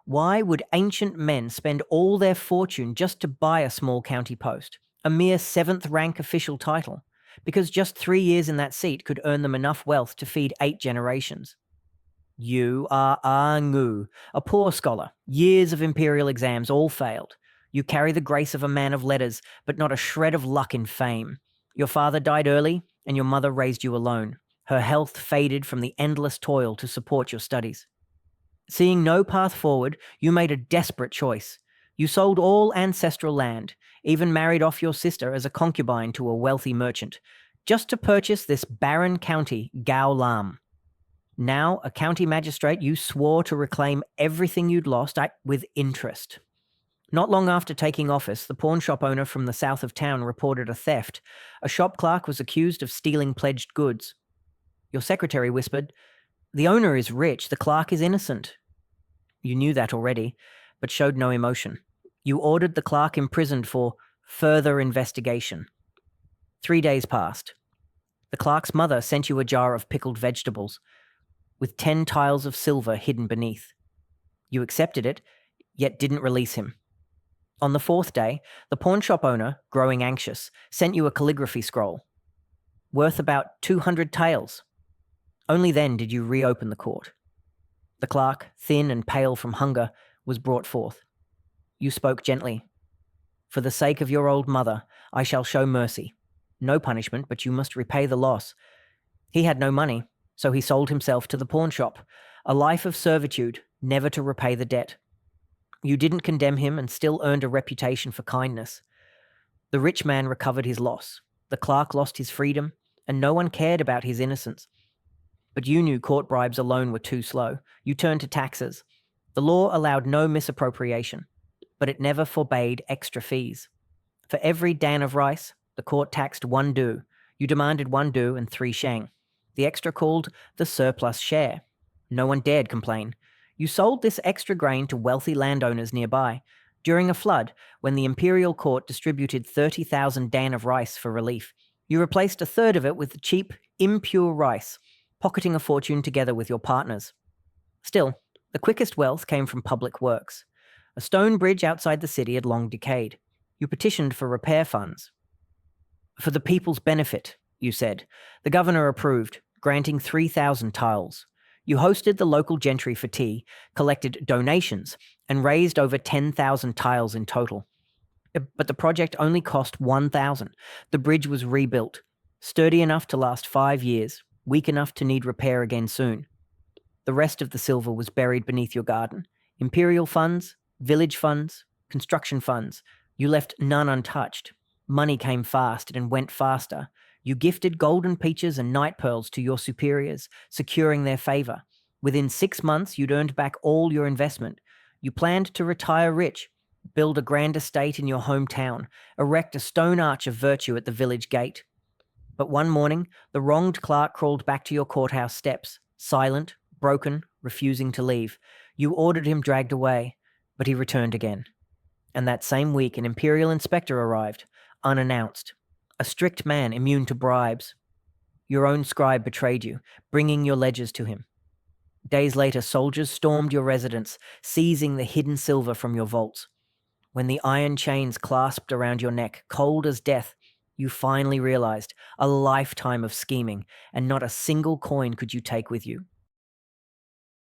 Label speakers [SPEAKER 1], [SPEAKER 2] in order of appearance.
[SPEAKER 1] Why would ancient men spend all their fortune just to buy a small county post, a mere seventh rank official title? Because just 3 years in that seat could earn them enough wealth to feed 8 generations. You are Ngu, a poor scholar, years of imperial exams all failed. You carry the grace of a man of letters, but not a shred of luck in fame. Your father died early, and your mother raised you alone. Her health faded from the endless toil to support your studies. Seeing no path forward, you made a desperate choice. You sold all ancestral land, even married off your sister as a concubine to a wealthy merchant, just to purchase this barren county, Gao Lam. Now, a county magistrate, you swore to reclaim everything you'd lost with interest. Not long after taking office, the pawn shop owner from the south of town reported a theft. A shop clerk was accused of stealing pledged goods. Your secretary whispered, "The owner is rich, the clerk is innocent." You knew that already, but showed no emotion. You ordered the clerk imprisoned for further investigation. 3 days passed. The clerk's mother sent you a jar of pickled vegetables, with 10 tiles of silver hidden beneath. You accepted it, yet didn't release him. On the 4th day, the pawn shop owner, growing anxious, sent you a calligraphy scroll, worth about 200 taels. Only then did you reopen the court. The clerk, thin and pale from hunger, was brought forth. You spoke gently. "For the sake of your old mother, I shall show mercy. No punishment, but you must repay the loss." He had no money, so he sold himself to the pawn shop, a life of servitude, never to repay the debt. You didn't condemn him and still earned a reputation for kindness. The rich man recovered his loss. The clerk lost his freedom, and no one cared about his innocence. But you knew court bribes alone were too slow. You turned to taxes. The law allowed no misappropriation, but it never forbade extra fees. For every dan of rice, the court taxed 1 du. You demanded 1 du and 3 sheng. The extra called the surplus share. No one dared complain. You sold this extra grain to wealthy landowners nearby. During a flood, when the imperial court distributed 30,000 dan of rice for relief, you replaced a third of it with cheap, impure rice, pocketing a fortune together with your partners. Still, the quickest wealth came from public works. A stone bridge outside the city had long decayed. You petitioned for repair funds. "For the people's benefit," you said. The governor approved, granting 3,000 tiles. You hosted the local gentry for tea, collected donations, and raised over 10,000 tiles in total. But the project only cost 1,000. The bridge was rebuilt, sturdy enough to last 5 years, weak enough to need repair again soon. The rest of the silver was buried beneath your garden. Imperial funds, village funds, construction funds. You left none untouched. Money came fast and went faster. You gifted golden peaches and night pearls to your superiors, securing their favor. Within 6 months, you'd earned back all your investment. You planned to retire rich, build a grand estate in your hometown, erect a stone arch of virtue at the village gate. But one morning, the wronged clerk crawled back to your courthouse steps, silent, broken, refusing to leave. You ordered him dragged away, but he returned again. And that same week, an imperial inspector arrived, unannounced. A strict man immune to bribes. Your own scribe betrayed you, bringing your ledgers to him. Days later, soldiers stormed your residence, seizing the hidden silver from your vaults. When the iron chains clasped around your neck, cold as death, you finally realized a lifetime of scheming, and not a single coin could you take with you.